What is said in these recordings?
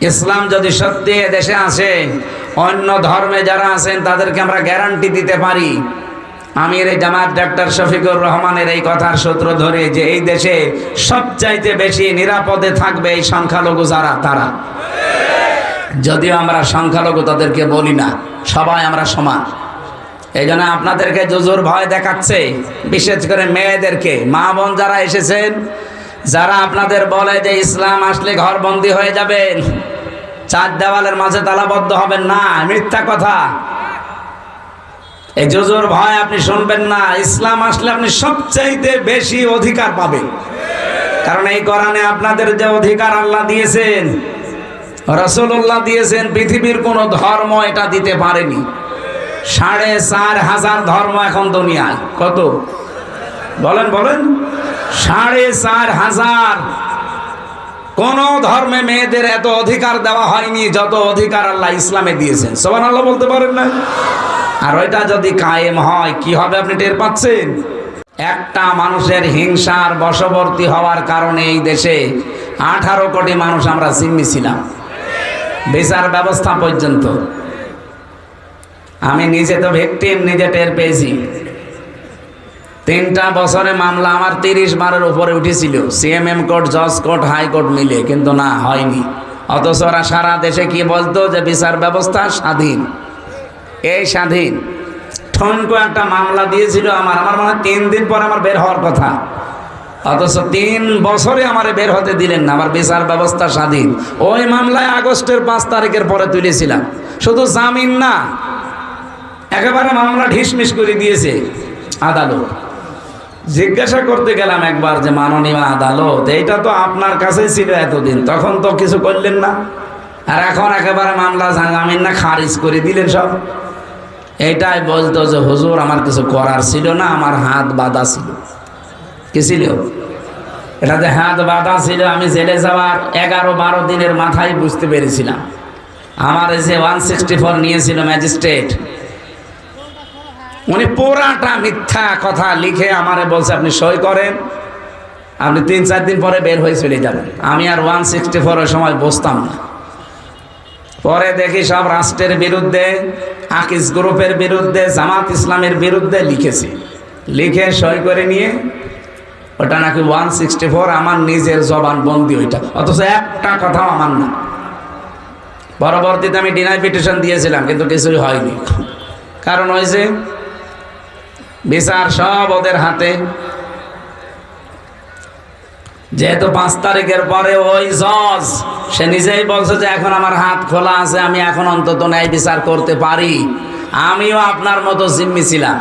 ইসলাম যদি সত্যি দেশে আসে, অন্য ধর্মে যারা আছেন তাদেরকে আমরা গ্যারান্টি দিতে পারি। আমির জামাত ডাক্তার শফিকুর রহমানের এই কথার সূত্র ধরে যে এই দেশে সবচাইতে বেশি নিরাপদে থাকবে এই সংখ্যালঘু যারা, তারা। যদিও আমরা সংখ্যালঘু তাদেরকে বলি না, সবাই আমরা সমান। এই জন্য আপনাদেরকে জুজুর ভয় দেখাচ্ছে, বিশেষ করে মেয়েদেরকে। মা বোন যারা এসেছেন, যারা আপনাদের বলে যে ইসলাম আসলে ঘরবন্দি হয়ে যাবেন, চার দেওয়ালের মাঝে তালাবদ্ধ হবেন না, মিথ্যা কথা। এই জুজুর ভয় আপনি শুনবেন না। ইসলাম আসলে আপনি সবচাইতে বেশি অধিকার পাবেন, কারণ এই কোরআনে আপনাদের যে অধিকার আল্লাহ দিয়েছেন, রাসূলুল্লাহ দিয়েছেন, পৃথিবীর কোন ধর্ম এটা দিতে পারেনি। 4,500 ধর্ম এখন দুনিয়ায়। কত বলেন বলেন? 4,500। কোন ধর্মে মেয়েদের এত অধিকার দেওয়া হয়নি যত অধিকার আল্লাহ ইসলামে দিয়েছেন। সুবহানাল্লাহ বলতে পারেন না? আর ওইটা যদি কায়েম হয় কি হবে আপনি টের পাচ্ছেন? একটা মানুষের হিংসার বশবর্তী হওয়ার কারণে এই দেশে 18 কোটি মানুষ আমরা জিম্মি ছিলাম, বিচার ব্যবস্থা পর্যন্ত। আমি নিজে তো ভিকটিম, নিজে টের পেয়েছি। 3টা বছরে মামলা আমার 30 বারের উপরে উঠেছিল, সিএমএম কোর্ট, জজ কোর্ট, হাইকোর্ট মিলে, কিন্তু না, হয়নি। অথচ ওরা সারা দেশে কি বলতো যে বিচার ব্যবস্থা স্বাধীন। এই স্বাধীন ঠনকো একটা মামলা দিয়েছিল আমার মনে হয় 3 দিন পর আমার বের হওয়ার কথা, অথচ 3 বছরে আমার বের হতে দিলেন না। আমার বিচার ব্যবস্থা স্বাধীন। ওই মামলায় আগস্টের 5 তারিখের পরে তুলেছিলাম, শুধু জামিন না, একেবারে মামলা ঢিসমিস করে দিয়েছে আদালত। জিজ্ঞাসা করতে গেলাম একবার যে মাননীয় আদালত, এইটা তো আপনার কাছেই ছিল এতদিন, তখন তো কিছু করলেন না, আর এখন একেবারে মামলা জামিন না খারিজ করে দিলেন সব। এইটাই বলতো যে হুজুর আমার কিছু করার ছিল না, আমার হাত বাঁধা ছিল। কি ছিল? এটাতে হাত বাঁধা ছিল। আমি জেলে যাওয়ার 11-12 দিনের মাথায় বুঝতে পেরেছিলাম। আমার এই যে 164 নিয়েছিল ম্যাজিস্ট্রেট, উনি পুরাটা মিথ্যা কথা লিখে আমারে বলছে আপনি সই করেন, আপনি 3-4 দিন পরে বের হয়ে চলে যাবেন। আমি আর 164 এর সময় বসতাম না। পরে দেখি সব রাষ্ট্রের বিরুদ্ধে, আকিস গ্রুপের বিরুদ্ধে, জামাত ইসলামের বিরুদ্ধে লিখেছি, লিখে সই করে নিয়ে ওটা নাকি 164 আমার নিজের জবান বন্দি ওইটা, অথচ একটা কথাও আমার না। পরবর্তীতে আমি ডিনাই পিটিশন দিয়েছিলাম, কিন্তু কিছুই হয়নি। কারণ হয়েছে বিচার সব ওদের হাতে। যেহেতু 5 তারিখের পরে ওই জজ সে নিজেই বলছে যে এখন আমার হাত খোলা আছে, আমি এখন অন্তত ন্যায় বিচার করতে পারি। আমিও আপনার মতো জিম্মি ছিলাম।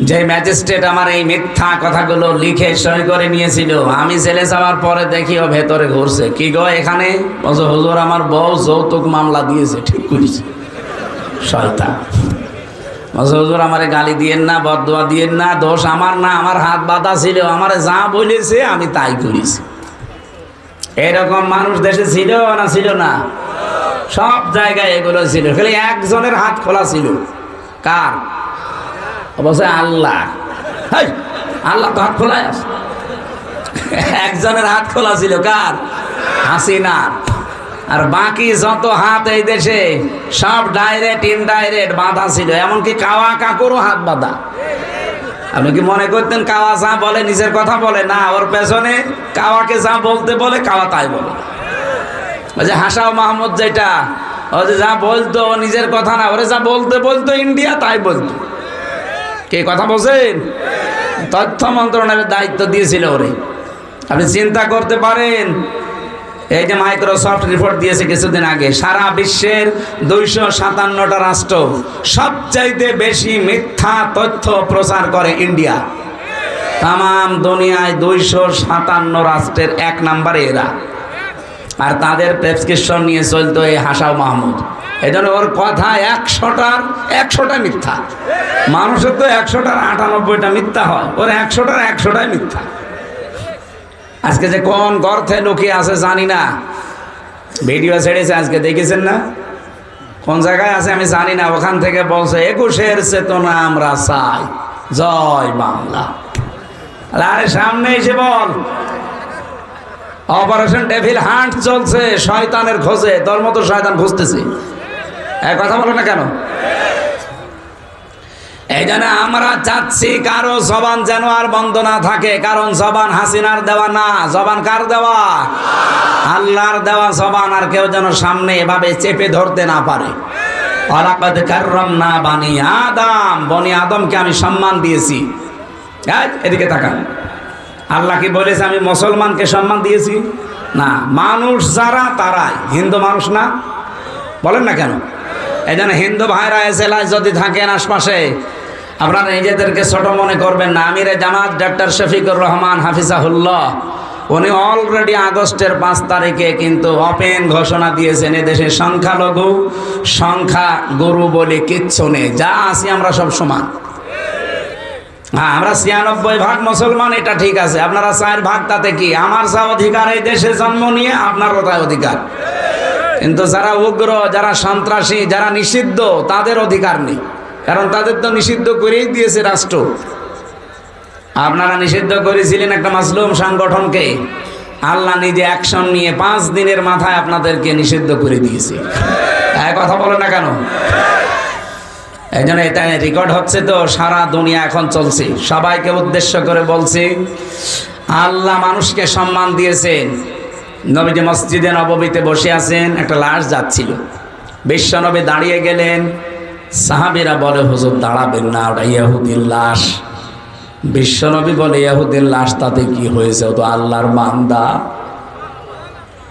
যে ম্যাজিস্ট্রেট আমার এই মিথ্যা কথাগুলো লিখে সই করে নিয়েছিল, আমি জেলে যাওয়ার পরে দেখি ও ভেতরে ঘুরছে। কি গো এখানে? বলছে হুজুর আমার বউ যৌতুক মামলা দিয়েছে। ঠিক করেছে, শয়তান। বলছে হুজুর আমারে গালি দিয়েন না, বদদোয়া দিয়েন না, দোষ আমার না, আমার হাত বাঁধা ছিল, আমারে যা বলেছে আমি তাই করেছি। এরকম মানুষ দেশে ছিল না? ছিল না? সব জায়গায় এগুলো ছিল, খালি একজনের হাত খোলা ছিল। কার? বলছে আল্লাহ। আল্লাহ তো হাত খোলা আছে। একজনের হাত খোলা ছিল। কার? হাসিনার। আর বাকি যত হাত এই দেশে সব ডাইরেক্ট ইনডাইরেক্ট বাঁধা ছিল, এমনকি কাওয়া কাকুরও হাত বাঁধা। আপনি কি মনে করতেন কাওয়া যা বলে নিজের কথা বলে? না, ওর পেছনে কাওয়াকে যা বলতে বলে কাওয়া তাই বলে। ওই যে হাসাও মাহমুদ, যেটা ও যে যা বলতো ও নিজের কথা না, ওরে যা বলতে বলতো ইন্ডিয়া তাই বলতো। কে কথা বলছেন? তথ্য মন্ত্রণালয়ের দায়িত্ব দিয়েছিল ওরে। আপনি চিন্তা করতে পারেন, এই যে মাইক্রোসফট রিপোর্ট দিয়েছে কিছুদিন আগে, সারা বিশ্বের 257টা রাষ্ট্র সবচাইতে বেশি মিথ্যা তথ্য প্রচার করে ইন্ডিয়া। তাম দুনিয়ায় 257 রাষ্ট্রের 1 নম্বরে এরা। আর তাদের প্রেসক্রিপশন নিয়ে চলতো এই হাসাও মাহমুদ। এই জন্য ওর কথা 100টা মিথ্যা। মানুষের তো 100টার 98টা মিথ্যা হয়, ওর 100টার 100টাই মিথ্যা। আজকে যে কোন গর্তে লুকিয়ে আছে জানি না, ভিডিও ছেড়েছে আজকে, দেখেছেন না? কোন জায়গায় আছে আমি জানি না, ওখান থেকে বলছে 21-এর চেতনা আমরা চাই, জয় বাংলা। আরে সামনে এসে বল, অপারেশন ডেভিল হান্ট চলছে শয়তানের খোঁজে, তোর মতো শয়তান খুঁজতেছে। এক কথা বলো না কেন? এই জন্য আমরা চাচ্ছি কারো জবান যেন আর বন্ধ না থাকে, কারণ জবান হাসিনার দেওয়া না, জবান কার দেওয়া? আল্লাহর দেওয়া জবান। আর কেউ যেন সামনে এভাবে চেপে ধরতে না পারে। ওয়ালাকাদ কাররামনা বানি আদম, বনি আদমকে আমি সম্মান দিয়েছি। এদিকে তাকান, আল্লাহ কি বলেছে আমি মুসলমানকে সম্মান দিয়েছি? না, মানুষ যারা তারাই, হিন্দু মানুষ না। বলেন না কেন? এই জন্য হিন্দু ভাইরা এসেলায় যদি থাকেন আশপাশে, আপনারা নিজেদেরকে ছোট মনে করবেন না। আমিরে জামাত ডক্টর শফিকুর রহমান হাফিজাহুল্লাহ, উনি অলরেডি আগস্টের 5 তারিখে কিন্তু ওপেন ঘোষণা দিয়েছেন এদেশে সংখ্যালঘু সংখ্যা গুরু বলে কিচ্ছু নেই, যা আছি আমরা সব সমান। হ্যাঁ, আমরা 96% মুসলমান, এটা ঠিক আছে। আপনারা 4% তাতে কি? আমার যা অধিকার এই দেশে জন্ম নিয়ে, আপনারও তাই অধিকার। কিন্তু যারা উগ্র, যারা সন্ত্রাসী, যারা নিষিদ্ধ, তাদের অধিকার নেই, কারণ তাদের তো নিষিদ্ধ করেই দিয়েছে রাষ্ট্র। আপনারা নিষিদ্ধ করেছিলেন একটা মাসলুম সংগঠনকে, আল্লাহ নিজে অ্যাকশন নিয়ে 5 দিনের মাথায় আপনাদেরকে নিষিদ্ধ করে দিয়েছে। কথা বলো না কেন? এই জন্য এটা রেকর্ড হচ্ছে তো, সারা দুনিয়া এখন চলছে। সবাইকে উদ্দেশ্য করে বলছি, আল্লাহ মানুষকে সম্মান দিয়েছেন। নবীজি মসজিদে নববীতে বসে আছেন, একটা লাশ যাচ্ছিল, বিশ্বনবী দাঁড়িয়ে গেলেন। সাহাবীরা বলে হুজুর দাঁড়াবেন না, ওটা ইহুদির লাশ। বিশ্বনবী বলে ইহুদির লাশ, তাতে কি হয়েছে, ও তো আল্লাহর বান্দা।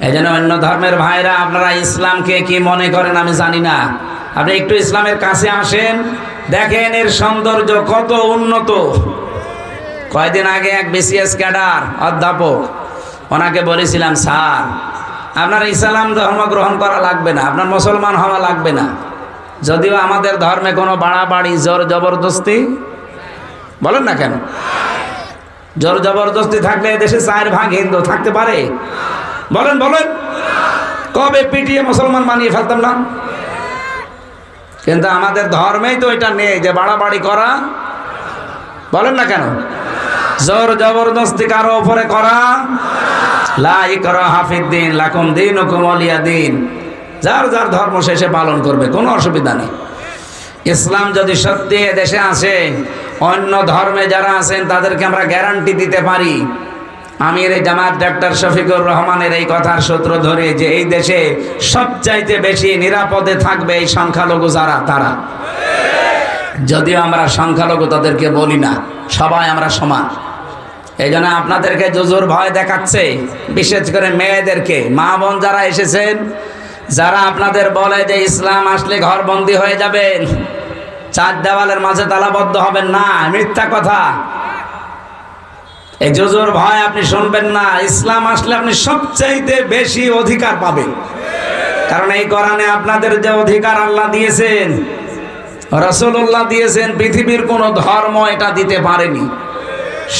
এই জন্য অন্য ধর্মের ভাইরা, আপনারা ইসলামকে কি মনে করেন আমি জানি না, আপনি একটু ইসলামের কাছে আসেন, দেখেন এর সৌন্দর্য কত উন্নত। কয়েকদিন আগে এক বিসিএস ক্যাডার অধ্যাপক, ওনাকে বলেছিলাম স্যার আপনার ইসলাম ধর্ম গ্রহণ করা লাগবে না, আপনার মুসলমান হওয়া লাগবে না, যদিও আমাদের ধর্মে কোনো বাড়াবাড়ি জোর জবরদস্তি, বলেন না কেন? জোর জবরদস্তি থাকলে দেশে 4% হিন্দু থাকতে পারে? বলেন বলেন, কবে পিটিয়ে মুসলমান বানিয়ে ফেলতাম না? কিন্তু আমাদের ধর্মেই তো এটা নেই যে বাড়াবাড়ি করা, বলেন না কেন? জোর জবরদস্তি কারো উপরে করা, লা ইকরাহা ফিদ্দীন লাকুম দীনুকুম ওয়ালিয়া দীন, যার যার ধর্ম শেষে পালন করবে, কোনো অসুবিধা নেই। ইসলাম যদি সত্যি দেশে আসে, অন্য ধর্মে যারা আছেন তাদেরকে আমরা গ্যারান্টি দিতে পারি, আমির জামাত ডক্টর শফিকুর রহমানের এই কথার সূত্র ধরে, যে এই দেশে সবচাইতে বেশি নিরাপদে থাকবে এই সংখ্যালঘু যারা, তারা। যদিও আমরা সংখ্যালঘু তাদেরকে বলি না, সবাই আমরা সমান। এই জন্য আপনাদেরকে জুজুর ভয় দেখাচ্ছে, বিশেষ করে মেয়েদেরকে। মা বোন যারা এসেছেন, যারা আপনাদের বলে যে ইসলাম আসলে ঘরবন্দি হয়ে যাবেন, 4 দেওয়ালের মাঝে তালাবদ্ধ হবেন না, মিথ্যা কথা। এই জুজুর ভয় আপনি শুনবেন না। ইসলাম আসলে আপনি সবচাইতে বেশি অধিকার পাবেন, কারণ এই কোরআনে আপনাদের যে অধিকার আল্লাহ দিয়েছেন, রাসূলুল্লাহ দিয়েছেন, পৃথিবীর কোন ধর্ম এটা দিতে পারেনি।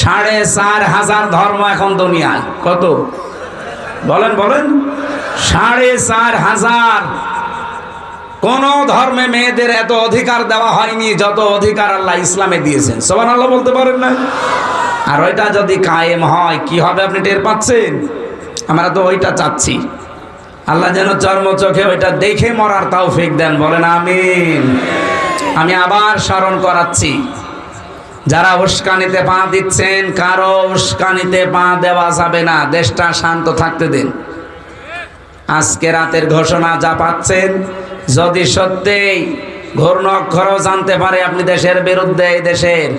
4,500 ধর্ম এখন দুনিয়ায়। কত বলেন বলেন? 4,500। কোন ধর্মে মেয়েদের এত অধিকার দেওয়া হয়নি যত অধিকার আল্লাহ ইসলামে দিয়েছেন। সুবহানাল্লাহ বলতে পারেন না? আর ওইটা যদি কায়েম হয় কি হবে আপনি টের পাচ্ছেন? আমরা তো ওইটা চাচ্ছি। আল্লাহ যেন চর্ম চোখে ওইটা দেখে মরার তৌফিক দেন, বলেন আমিন। আমি আবার স্মরণ করাচ্ছি, যারা উস্কানিতে পা দিচ্ছেন, কারো উস্কানিতে পা দেওয়া যাবে না। দেশটা শান্ত থাকতে দিন। আজকে রাতের ঘোষণা যা পাচ্ছেন, যদি সত্যিই ঘূর্ণ অক্ষরও জানতে পারে আপনি দেশের বিরুদ্ধে, এই দেশের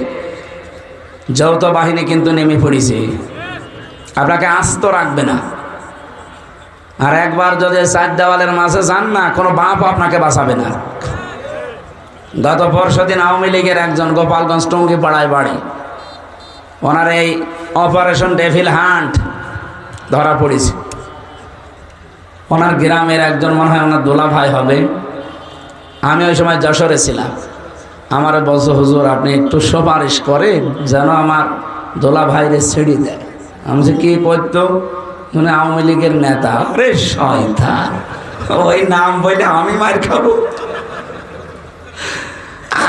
যৌথ বাহিনী কিন্তু নেমে পড়েছে, আপনাকে আস্ত রাখবে না। আর একবার যদি 4 দেওয়ালের মাঝে যান না, কোনো বাপও আপনাকে বাঁচাবে না। গত পরশুদিন আওয়ামী লীগের একজন গোপালগঞ্জ টঙ্গিপাড়ায় বাড়ি, ওনার এই অপারেশন ডেভিল হান্ট ধরা পড়েছে। ওনার গ্রামের একজন, মনে হয় ওনার দোলা ভাই হবে, আমি ওই সময় যশোরে ছিলাম। আমার বলছে হুজুর আপনি একটু সুপারিশ করেন যেন আমার দোলা ভাইরে ছেড়ে দেয়। আমি যে কি করতো, মানে আওয়ামী লীগের নেতা। আরে শয়তান, ওই নাম বলে আমি মার খাবো?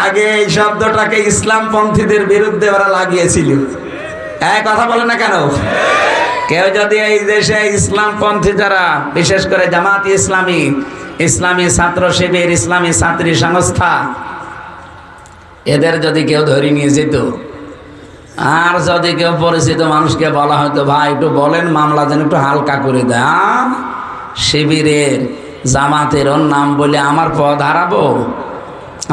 আগে এই শব্দটাকে ইসলামপন্থীদের বিরুদ্ধে ওরা লাগিয়েছিল। এক কথা বলে না কেন? কেউ যদি এই দেশে ইসলামপন্থী যারা, বিশেষ করে জামাত ইসলামী, ইসলামী ছাত্র শিবির, ইসলামী ছাত্রী সংস্থা, এদের যদি কেউ ধরে নিয়ে যেত, আর যদি কেউ পরিচিত মানুষকে বলা হয়তো ভাই একটু বলেন মামলা যেন একটু হালকা করে দেয়, শিবিরের জামাতের ওর নাম বলে আমার পদ হারাবো?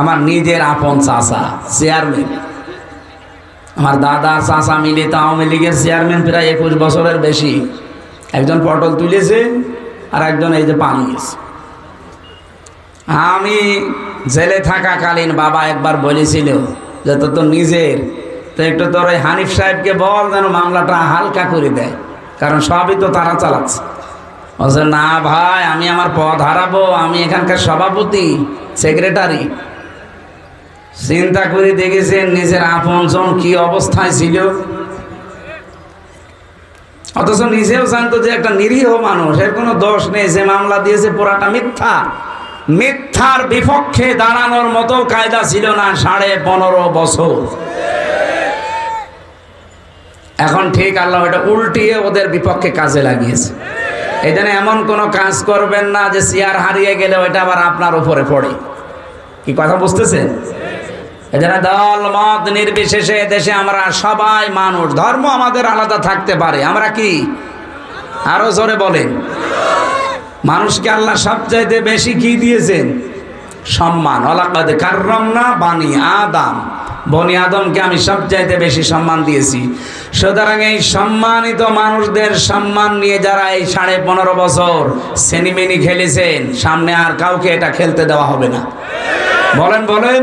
আমার নিজের আপন চাচা চেয়ারম্যান, আমার দাদার চাচা মিলে তো আওয়ামী লীগের চেয়ারম্যান প্রায় 21 বছরের বেশি। একজন পটল তুলেছে আর একজন এই যে পালিয়েছে। আমি জেলে থাকাকালীন বাবা একবার বলেছিল যে তো নিজের, তো একটু তোর ওই হানিফ সাহেবকে বল যেন মামলাটা হালকা করে দেয়, কারণ সবই তো তারা চালাচ্ছে। বলছে না ভাই, আমি আমার পদ হারাবো, আমি এখানকার সভাপতি, সেক্রেটারি। চিন্তা করে দেখেছেন নিজের আপনজন কি অবস্থায় ছিল, অথচ নিজেও জানতো যে একটা নিরীহ মানুষ, এর কোনো দোষ নেই, যে মামলা দিয়েছে পুরাটা মিথ্যা। মিথ্যার বিপক্ষে দাঁড়ানোর মতো কায়দা ছিল না 15.5 বছর। এখন ঠিক আল্লাহ এটা উল্টিয়ে ওদের বিপক্ষে কাজে লাগিয়েছে। এই জন্য এমন কোনো কাজ করবেন না যে চেয়ার হারিয়ে গেলে ওইটা আবার আপনার উপরে পড়ে। কি কথা বুঝতেছেন? এই জন্য দল মত নির্বিশেষে দেশে আমরা সবাই মানুষ, ধর্ম আমাদের আলাদা থাকতে পারে, আমরা কি আরো জোরে বলেন? মানুষকে আল্লাহ সবচাইতে বেশি কি দিয়েছেন? সম্মান। ওয়ালাকাদ কাররামনা বানি আদম, বনি আদমকে আমি সবচাইতে বেশি সম্মান দিয়েছি। সুতরাং এই সম্মানিত মানুষদের সম্মান নিয়ে যারা এই 15.5 বছর সেনিমেনি খেলেছেন, সামনে আর কাউকে এটা খেলতে দেওয়া হবে না। বলেন বলেন।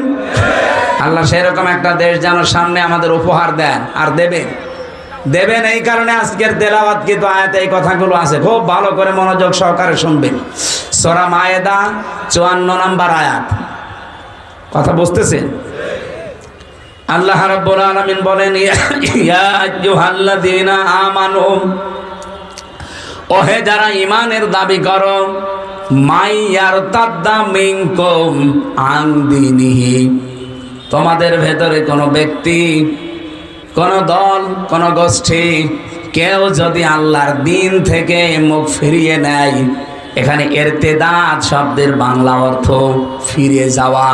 আল্লাহ সেরকম একটা দেশ যেন সামনে আমাদের উপহার দেন, আর দেবেন। এই কারণে আজকের তেলাওয়াত কিন্তু আয়াতে এই কথাগুলো আছে, খুব ভালো করে মনোযোগ সহকারে শুনবেন। সূরা মায়েদা 54 নম্বর আয়াত। কথা বুঝতেছেন? আল্লাহ রাব্বুল আলামিন বলেন, ইয়া আইয়ুহাল্লাযীনা আমানু, ওহে যারা ঈমানের দাবি করো, মাইয়ারতাদ্দা মিনকুম আন দীনিহি, তোমাদের ভেতরে কোনো ব্যক্তি, কোন দল, কোন গোষ্ঠী, কেউ যদি আল্লাহর দিন থেকে মুখ ফিরিয়ে নেয়। এখানে ইরতিদাদ শব্দের বাংলা অর্থ ফিরে যাওয়া।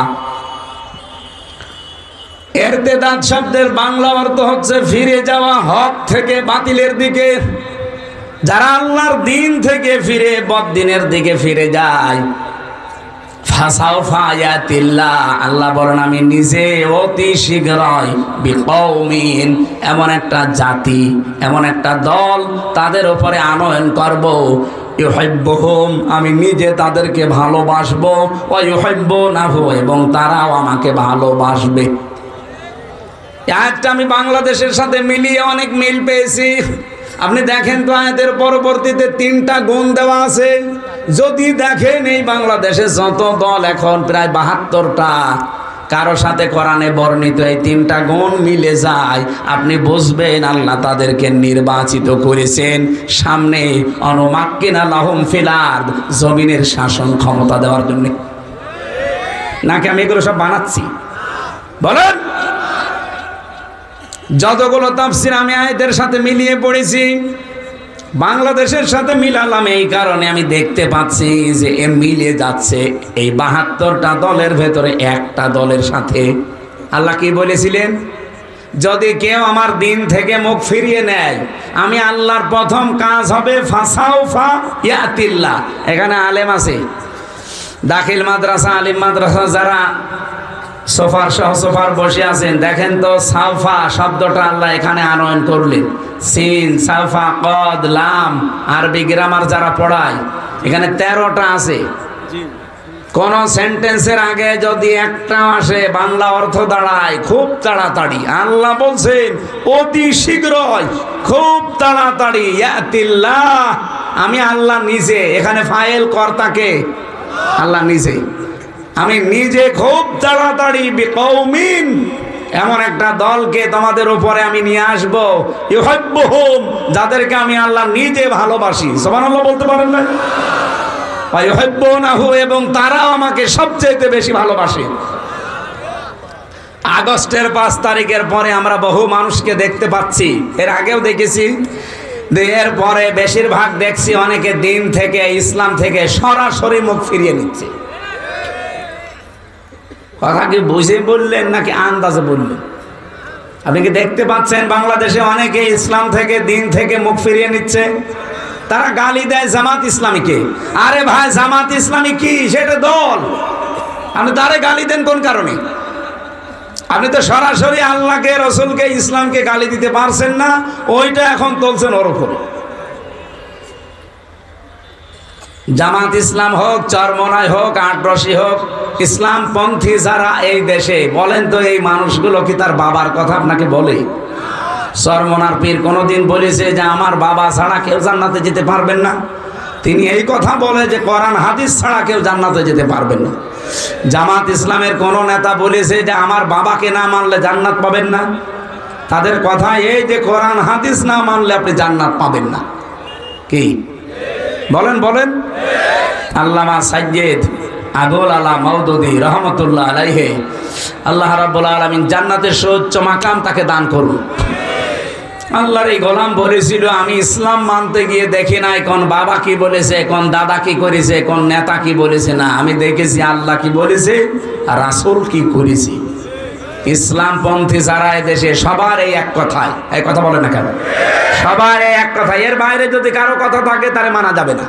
ইরতিদাদ শব্দের বাংলা অর্থ হচ্ছে ফিরে যাওয়া, হক থেকে বাতিলের দিকে। যারা আল্লাহর দিন থেকে ফিরে বদ্দিনের দিকে ফিরে যায়, ফাসাউফা ইয়াতিল্লাহ, আল্লাহ বলেন আমি নিজে অতি শীঘ্রই বিকৌমিন, এমন একটা জাতি, এমন একটা দল তাদের উপরে আনয়ন করব, ইউহিব্বুহুম, আমি নিজে তাদেরকে ভালোবাসবো, ওয়া ইউহিব্বুনাহু, এবং তারাও আমাকে ভালোবাসবে। আয়াতটা আমি বাংলাদেশের সাথে মিলিয়ে অনেক মিল পেয়েছি। আপনি দেখেন তো আয়াতের পরবর্তীতে 3টা গুণ দেওয়া আছে। যদি দেখেন এই বাংলাদেশে যত দল এখন প্রায় 72টা, কারো সাথে কোরআনে বর্ণিত এই 3টা গুণ মিলে যায়, আপনি বুঝবেন আল্লাহ তাদেরকে নির্বাচিত করেছেন সামনে অনুমাক্কিনা লাহুম ফিল আরদ, জমিনের শাসন ক্ষমতা দেওয়ার জন্য। নাকি আমি এগুলো সব বানাচ্ছি? বলেন। যতগুলো তাফসীর আমি আয়াতের সাথে মিলিয়ে পড়েছি, বাংলাদেশের সাথে মিলালাম এই কারণে আমি দেখতে পাচ্ছি যে এ মিলে যাচ্ছে এই 72টা দলের ভেতরে একটা দলের সাথে। আল্লাহ কি বলেছিলেন? যদি কেউ আমার দিন থেকে মুখ ফিরিয়ে নেয়, আমি আল্লাহর প্রথম কাজ হবে ফাসাউফা ইয়াতিল্লাহ। এখানে আলেম আছে, দাখিল মাদ্রাসা, আলিম মাদ্রাসা, যারা সোফার সহ সোফার বসে আছেন, দেখেন তো সাউফা শব্দটা আল্লাহ এখানে আনয়ন করলেন। সিন, সাউফা, কদ, লাম, আরবি গ্রামার যারা পড়ায়, এখানে 13টা আছে। কোন সেন্টেন্সের আগে যদি একটা আসে, বাংলা অর্থ দাঁড়ায় খুব তাড়াতাড়ি। আল্লাহ বলছেন অতি শীঘ্রই, খুব তাড়াতাড়ি। ইয়াতিল্লাহ, আমি আল্লাহ নিজে। এখানে ফাইল কর্তাকে আল্লাহ নিজে। আমি নিজে খুব তাড়াতাড়ি বিকৌমিন, এমন একটা দলকে তোমাদের উপরে আমি নিয়ে আসবো, ইউহিব্বুহুম, যাদেরকে আমি আল্লাহ নিজে ভালোবাসি। সুবহানাল্লাহ বলতে পারেন না? ওয়া ইউহিব্বুনাহু, এবং তারাও আমাকে সবচেয়ে বেশি ভালোবাসে। আগস্টের 5 তারিখের পরে আমরা বহু মানুষকে দেখতে পাচ্ছি, এর আগেও দেখেছি, এরপরে বেশিরভাগ দেখছি অনেকে দিন থেকে ইসলাম থেকে সরাসরি মুখ ফিরিয়ে নিচ্ছে। কথা কি বুঝে বললেন নাকি আন্দাজে বললেন? আপনি কি দেখতে পাচ্ছেন বাংলাদেশে অনেকে ইসলাম থেকে দিন থেকে মুখ ফিরিয়ে নিচ্ছে? তারা গালি দেয় জামাত ইসলামীকে। আরে ভাই, জামাত ইসলামী কি? সেটা দল। আপনি তারে গালি দেন কোন কারণে? আপনি তো সরাসরি আল্লাহকে, রসুলকে, ইসলামকে গালি দিতে পারছেন না, ওইটা এখন তুলছেন ওর উপরে। জামাত ইসলাম হোক, চরমনাই হোক, আটরশি হোক, ইসলামপন্থী যারা এই দেশে, বলেন তো এই মানুষগুলো কি তার বাবার কথা আপনাকে বলে? চরমনার পীর কোনোদিন বলেছে যে আমার বাবা ছাড়া কেউ জান্নাতে যেতে পারবেন না? তিনি এই কথা বলে যে কোরআন হাদিস ছাড়া কেউ জান্নাতে যেতে পারবেন না। জামাত ইসলামের কোন নেতা বলেছে যে আমার বাবাকে না মানলে জান্নাত পাবেন না? তাদের কথা এই যে কোরআন হাদিস না মানলে আপনি জান্নাত পাবেন না। কি বলেন বলেন? আল্লামা সাইয়্যিদ আবুল আলা মাওদুদী রহমতুল্লাহ আলাইহি, আল্লাহ রাব্বুল আলামিন জান্নাতের সর্বোচ্চ মাকাম তাকে দান করুন। আল্লাহর এই গোলাম বলেছিল, আমি ইসলাম মানতে গিয়ে দেখি নাই কোন বাবা কি বলেছে, কোন দাদা কি করেছে, কোন নেতা কি বলেছে। না, আমি দেখেছি আল্লাহ কি বলেছে আর রাসূল কি করেছে। ইসলামপন্থী যারা দেশে সবার এই এক কথায়, এই কথা বলে না কেন? সবার এই এক কথা, এর বাইরে যদি কারো কথা থাকে তারে মানা যাবে না।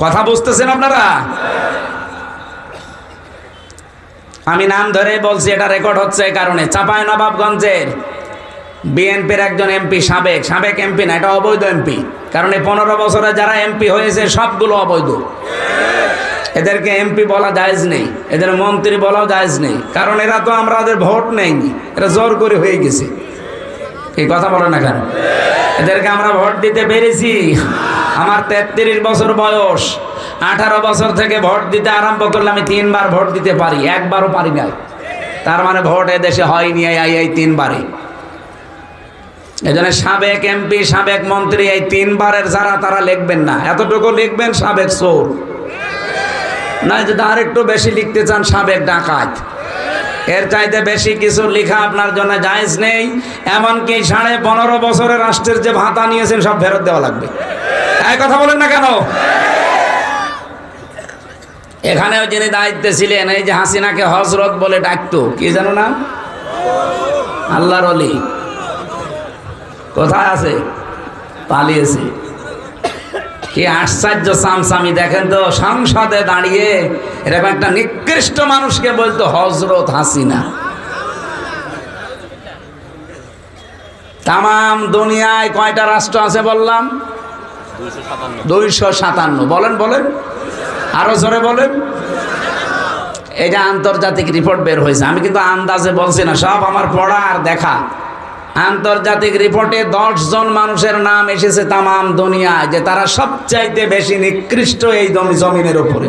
কথা বুঝতেছেন আপনারা? আমি নাম ধরে বলছি, এটা রেকর্ড হচ্ছে এই কারণে। চাঁপাইনবাবগঞ্জের বিএনপির একজন এমপি, সাবেক এমপি না, এটা অবৈধ এমপি। কারণ এই 15 বছরে যারা এমপি হয়েছে সবগুলো অবৈধ। এদেরকে এমপি বলা জায়েজ নেই, এদের মন্ত্রী বলাও জায়েজ নেই। কারণ এরা তো আমাদের ভোট নেয়নি, এরা জোর করে হয়ে গেছে। এই কথা বলে না কেন? এদেরকে আমরা ভোট দিতে পেরেছি। আমার 33 বছর বয়স, 18 বছর থেকে ভোট দিতে আরম্ভ করলে আমি 3 বার ভোট দিতে পারি, একবারও পারি না। তার মানে ভোট এদেশে হয়নি এই 3 বারে। এজন্য সাবেক এমপি, সাবেক মন্ত্রী, এই 3 বারের যারা, তারা লিখবেন না। এতটুকু লিখবেন সাবেক চোর, না যদি আর একটু বেশি লিখতে চান সাবেক ডাকাত। এর চাইতে বেশি কিছু লেখা আপনার জন্য জায়েজ নেই। এমনকি 15.5 বছরের রাষ্ট্রের যে ভাতা নিয়েছেন সব ফেরত দেওয়া লাগবে। এই কথা বলেন না কেন? এখানেও যিনি দায়িত্বে ছিলেন, এই যে হাসিনাকে হজরত বলে ডাকতো, কি জানো না? আল্লাহর ওলি। কোথায় আছে? পালিয়েছে। কি আশ্চর্য চামচামি দেখেন তো, সংসদে দাঁড়িয়ে এরকম একটা নিকৃষ্ট মানুষকে বলতো হজরত হাসিনা। তামাম দুনিয়ায় কয়টা রাষ্ট্র আছে বললাম? 257। বলেন বলেন, আরো জোরে বলেন। এটা আন্তর্জাতিক রিপোর্ট বের হয়েছে, আমি কিন্তু আন্দাজে বলছি না, সব আমার পড়া আর দেখা। আন্তর্জাতিক রিপোর্টে 10 জন মানুষের নাম এসেছে তামাম দুনিয়ায়, যে তারা সবচাইতে বেশি নিকৃষ্ট এই জমিনের উপরে।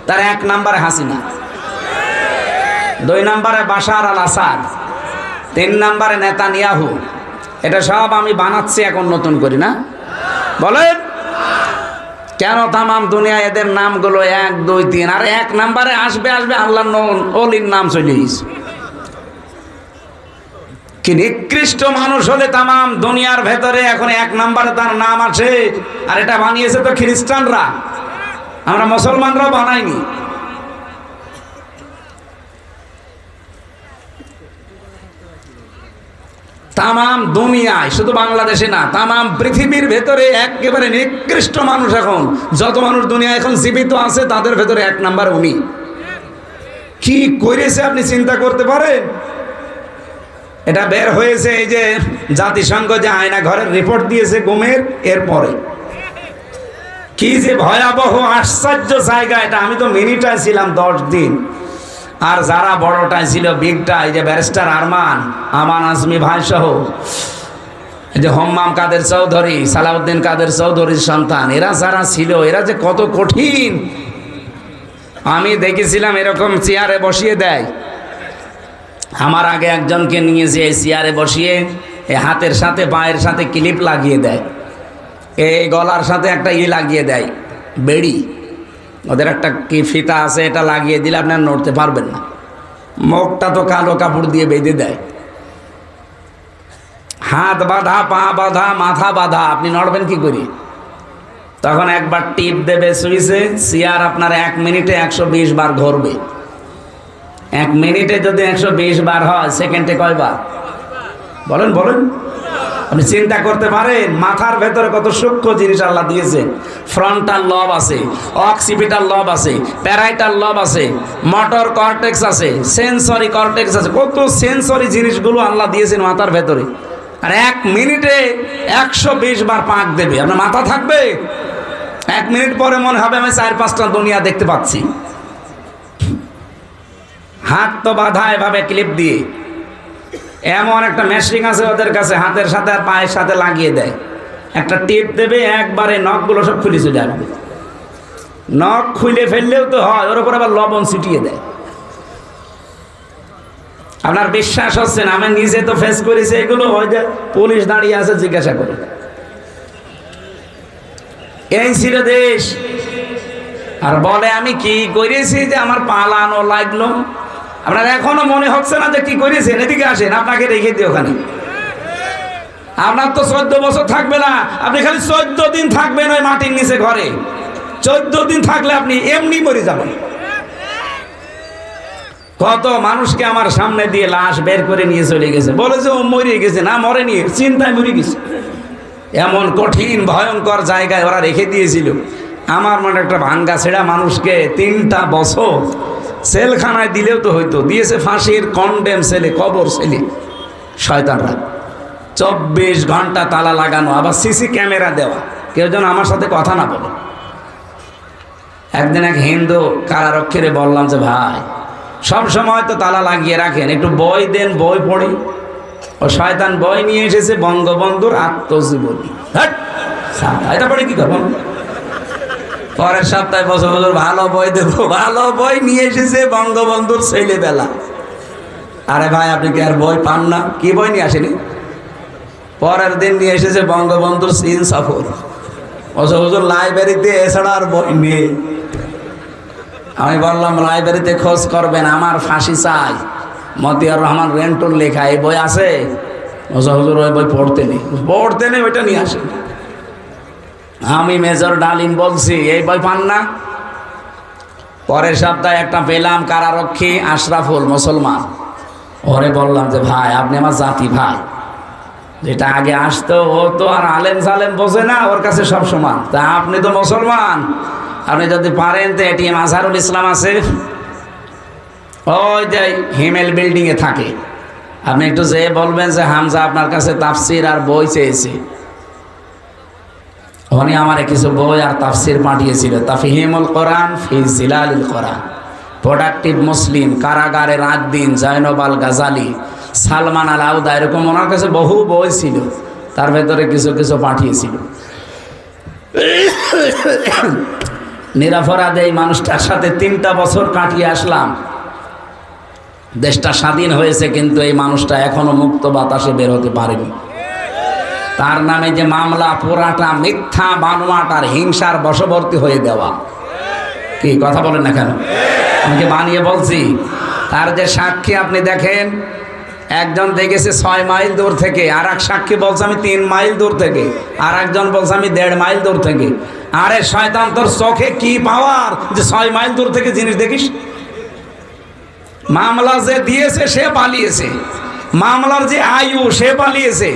তার 1 নম্বরে হাসিনা, 2 নম্বরে বাশার আল আসাদ, 3 নম্বরে নেতানিয়াহু। এটা সব আমি বানাচ্ছি এখন নতুন করি না। বলেন কেন তামাম দুনিয়ায় এদের নামগুলো 1, 2, 3, আর 1 নম্বরে আসবে আল্লাহর ওলির নাম চলে এসেছে। কি নিকৃষ্ট মানুষ হলে তামাম দুনিয়ার ভেতরে এখন 1 নম্বরে তার নাম আসে। আর এটা বানিয়েছে তো খ্রিস্টানরা, আমরা মুসলমানরাও বানাইনি। তামাম দুনিয়ায়, শুধু বাংলাদেশে না, তামাম পৃথিবীর ভেতরে একেবারে নিকৃষ্ট মানুষ এখন যত মানুষ দুনিয়া এখন জীবিত আছে, তাদের ভেতরে 1 নম্বর উনি। কি করেছে আপনি চিন্তা করতে পারেন? এটা বের হয়েছে এই যে জাতিসংঘ যে আয়না ঘরের রিপোর্ট দিয়েছে গুমের, এরপরে কি যে ভয়াবহ আশ্চর্য জায়গা এটা। আমি তো মিনিটায় ছিলাম 10 দিন, আর যারা বড়টাই ছিল, বিগটা, এই যে ব্যারিস্টার আমান আজমি ভাই সহ, এই যে হম্মাম কাদের চৌধুরী, সালাউদ্দিন কাদের চৌধুরীর সন্তান, এরা যারা ছিল, এরা যে কত কঠিন। আমি দেখেছিলাম এরকম চেয়ারে বসিয়ে দেয়। আমার আগে একজনকে নিয়েছে, এই চেয়ারে বসিয়ে এই হাতের সাথে পায়ের সাথে ক্লিপ লাগিয়ে দেয়, এই গলার সাথে একটা লাগিয়ে দেয়, বেড়ি। ওদের একটা কি ফিতা আছে, এটা লাগিয়ে দিলে আপনার নড়তে পারবেন না। মুখটা তো কালো কাপড় দিয়ে বেঁধে দেয়, হাত বাঁধা, পা বাঁধা, মাথা বাঁধা, আপনি নড়বেন কি করি? তখন একবার টিপ দেবে সুইচে, চেয়ার আপনার 1 মিনিটে 120 বার ঘুরবে। 1 মিনিটে যদি 120 বার হয়, সেকেন্ডে কয়বার? বলেন বলেন। আপনি চিন্তা করতে পারেন মাথার ভেতরে কত সূক্ষ্ম জিনিস আল্লাহ দিয়েছে। ফ্রন্টাল লব আছে, অক্সিপিটাল লব আছে, প্যারাইটাল লব আছে, মোটর কর্টেক্স আছে, সেন্সরি কর্টেক্স আছে, কত সেন্সরি জিনিসগুলো আল্লাহ দিয়েছেন মাথার ভেতরে। আর 1 মিনিটে 120 বার পাক দেবে, আপনার মাথা থাকবে? 1 মিনিট পরে মনে হবে আমি 4-5টা দুনিয়া দেখতে পাচ্ছি। হাত তো বাঁধা এভাবে ক্লিপ দিয়ে, এমন একটা মেশিন আছে ওদের কাছে, হাতের সাথে আর পায়ের সাথে লাগিয়ে দেয়, একটা টিপ দেবে, একবারে নখগুলো সব খুলে চলে আসবে। নখ খুলে ফেললেও তো হয়, ওর উপর আবার লবণ ছিটিয়ে দেয়। আপনার বিশ্বাস হচ্ছে না? আমি নিজে তো ফেস করেছি এগুলো। ওই যে পুলিশ দাঁড়িয়ে আছে, জিজ্ঞাসা করে। এই ছিল দেশ। আর বলে আমি কি করেছি যে আমার পালানো লাগলো। আপনার এখনো মনে হচ্ছে না যে কি করেছেন? এদিকে আসেন, আপনাকে রেখে দিই ওখানে। আপনার তো 14 বছর থাকবে না, আপনি খালি 14 দিন থাকবেন ওই মাটির নিচে ঘরে। 14 দিন থাকলে আপনি এমনি মরে যাবেন। কত মানুষকে আমার সামনে দিয়ে লাশ বের করে নিয়ে চলে গেছে, বলেছে ও মরে গেছে। না, মরেনি, চিন্তায় মরে গেছে। এমন কঠিন ভয়ঙ্কর জায়গায় ওরা রেখে দিয়েছিল। আমার মনে একটা ভাঙ্গা ছেঁড়া মানুষকে 3টা বছর সেলখানায় দিলেও তো হয়তো, দিয়েছে ফাঁসির কন্ডেম সেলে, কবর সেলে। শয়তানরা 24 ঘন্টা তালা লাগানো, আবার সিসি ক্যামেরা দেওয়া, কেউ যেন আমার সাথে কথা না বলে। একদিন এক হিন্দু কারারক্ষীরে বললাম যে ভাই, সব সময় তো তালা লাগিয়ে রাখেন, একটু বই দেন, বই পড়ি। ও শয়তান বই নিয়ে এসেছে, বঙ্গবন্ধুর আত্মজীবনী। এটা পড়ে কি করবো? পরের সপ্তাহে বছর বছর ভালো বই দেবো, ভালো বই নিয়ে এসেছে বঙ্গবন্ধুর ছেলেবেলা। আরে ভাই, আপনি কি আর বই পান না? কি বই নিয়ে আসেনি? পরের দিন নিয়ে এসেছে বঙ্গবন্ধুর চীন সফর। বছর বছর লাইব্রেরিতে এছাড়া আর বই নেই। আমি বললাম লাইব্রেরিতে খোঁজ করবেন, আমার ফাঁসি চাই, মতিয়ার রহমান রেন্টুর লেখা, এই বই আছে? হুজুর ওই বই পড়তে নেই, ওইটা নিয়ে আসেন। আমি মেজর ডালিম বলছি, এই বই পান না? পরের সপ্তাহে একটা পেলাম, কারারক্ষী আশরাফুল, মুসলমান। ওরে বললাম যে ভাই, আপনি আমার জাতি ভাই। যেটা আগে আসতো, ও তো আর আলেম সালেম বোঝে না, ওর কাছে সব সমান। তা আপনি তো মুসলমান, আপনি যদি পারেন তো এটিএম আজহারুল ইসলাম আছে, ওই যে হিমেল বিল্ডিংয়ে থাকে, আপনি একটু যেয়ে বলবেন যে হামজা আপনার কাছে তাফসির আর বই চেয়েছে। উনি আমারে কিছু বই আর তাফসির পাঠিয়েছিল, তাফহিমুল কোরআন ফি জিলালিল কোরআন, প্রোডাক্টিভ মুসলিম, কারাগারে রাত দিন, জয়নব আল গাজালি, সালমান আল আউদা, এরকম ওনার কাছে বহু বই ছিল, তার ভেতরে কিছু কিছু পাঠিয়েছিল। নিরপরাধ এই মানুষটার সাথে 3টা বছর কাটিয়ে আসলাম। দেশটা স্বাধীন হয়েছে, কিন্তু এই মানুষটা এখনো মুক্ত বাতাসে বের হতে পারেনি। তার নামে যে মামলা, পুরাটা মিথ্যা, বানোয়াট আর হিংসার বশবর্তী হয়ে দেওয়া। কি কথা বলেন না কেন? আমাকে বানিয়ে বলছি। তার যে সাক্ষী আপনি দেখেন, একজন দেখেছে 6 মাইল দূর থেকে, আর এক সাক্ষী বলছে আমি 3 মাইল দূর থেকে, আর একজন বলছে আমি 1.5 মাইল দূর থেকে। আরে শয়তান, তোর চোখে কি পাওয়ার যে 6 মাইল দূর থেকে জিনিস দেখিস? মামলা যে দিয়েছে সে পালিয়েছে, মামলার যে আয়ু সে পালিয়েছে,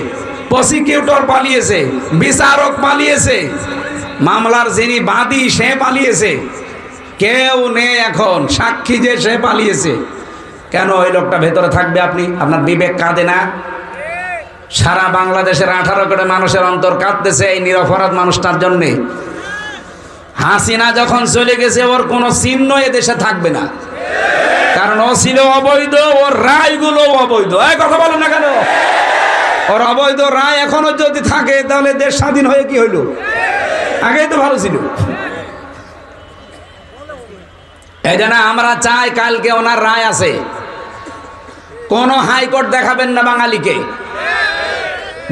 প্রসিকিউটর পালিয়েছে, বিচারক পালিয়েছে, মামলার যিনি বাদী সে পালিয়েছে, কেউ নেই এখন, সাক্ষী যে সে পালিয়েছে। কেন ওই লোকটা ভেতরে থাকবে? আপনার বিবেক কাঁদে না? সারা বাংলাদেশের 18 কোটি মানুষের অন্তর কাঁদতেছে এই নিরপরাধ মানুষটার জন্যে। হাসিনা যখন চলে গেছে, ওর কোনো চিহ্ন এ দেশে থাকবে না, কারণ ও ছিল অবৈধ, ওর রায়গুলো অবৈধ। এই কথা বলেন না কেন? ওর অবৈধ রায় এখনো যদি থাকে, তাহলে দেশ স্বাধীন হয়ে কি হইল? আগেই তো ভালো ছিল। এই জন্য আমরা চাই, কালকে ওনার রায় আছে, কোন হাইকোর্ট দেখাবেন না বাঙালিকে।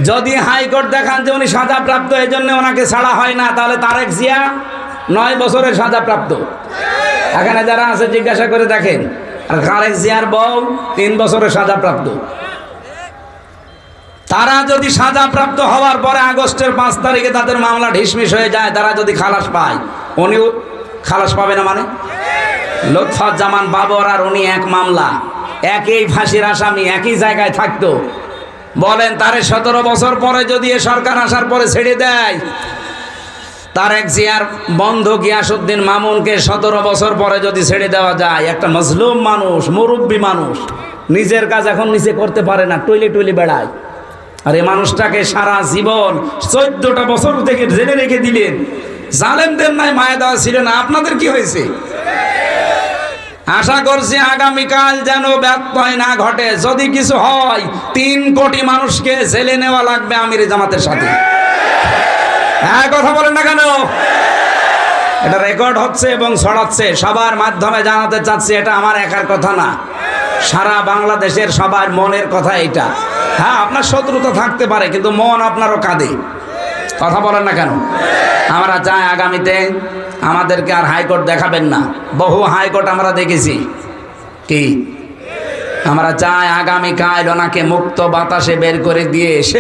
যদি হাইকোর্ট দেখান যে উনি সাজাপ্রাপ্ত, এই জন্য ওনাকে ছাড়া হয় না, তাহলে তারেক জিয়া 9 বছরের সাজাপ্রাপ্ত। এখানে যারা আছে জিজ্ঞাসা করে দেখেন। আর তারেক জিয়ার বউ 3 বছরের সাজাপ্রাপ্ত। তারা যদি সাজাপ্রাপ্ত হওয়ার পরে আগস্টের 5 তারিখে তাদের মামলা ঢিসমিস হয়ে যায়, তারা যদি খালাস পায়, উনিও খালাস পাবে না? মানে লুৎফুজ্জামান বাবর আর উনি এক মামলা, একই ফাঁসির আসামি, একই জায়গায় থাকতো। বলেন তারে 17 বছর পরে যদি এ সরকার আসার পরে ছেড়ে দেয়, তারেক জিয়ার বন্ধু গিয়াসউদ্দিন মামুনকে 17 বছর পরে যদি ছেড়ে দেওয়া যায়, একটা মজলুম মানুষ, মুরব্বী মানুষ, নিজের কাজ এখন নিজে করতে পারে না, টইলে বেড়ায়, আর এই মানুষটাকে সারা জীবন 14টা বছর থেকে জেলে রেখে দিলেন। জালেমদের নাই মায়া দেওয়া ছিল না, আপনাদের কি হয়েছে? আশা করছি আগামীকাল যেন ব্যত্যয় না ঘটে। যদি কিছু হয় 3 কোটি মানুষকে জেলে নেওয়া লাগবে আমির জামাতের সাথে। হ্যাঁ, কথা বলেন না কেন? এটা রেকর্ড হচ্ছে এবং ছড়াচ্ছে, সবার মাধ্যমে জানাতে চাচ্ছি, এটা আমার একার কথা না, সারা বাংলাদেশের সবার মনের কথা এটা। হ্যাঁ, আপনার শত্রুতা থাকতে পারে, কিন্তু মন আপনারও কাঁদে। কথা বলেন না কেন? আমরা চাই আগামীতে আমাদেরকে আর হাইকোর্ট দেখাবেন না। বহু হাইকোর্ট আমরা দেখেছি। কি আমরা চাই আগামীকাল ওনাকে মুক্ত বাতাসে বের করে দিয়ে শেষ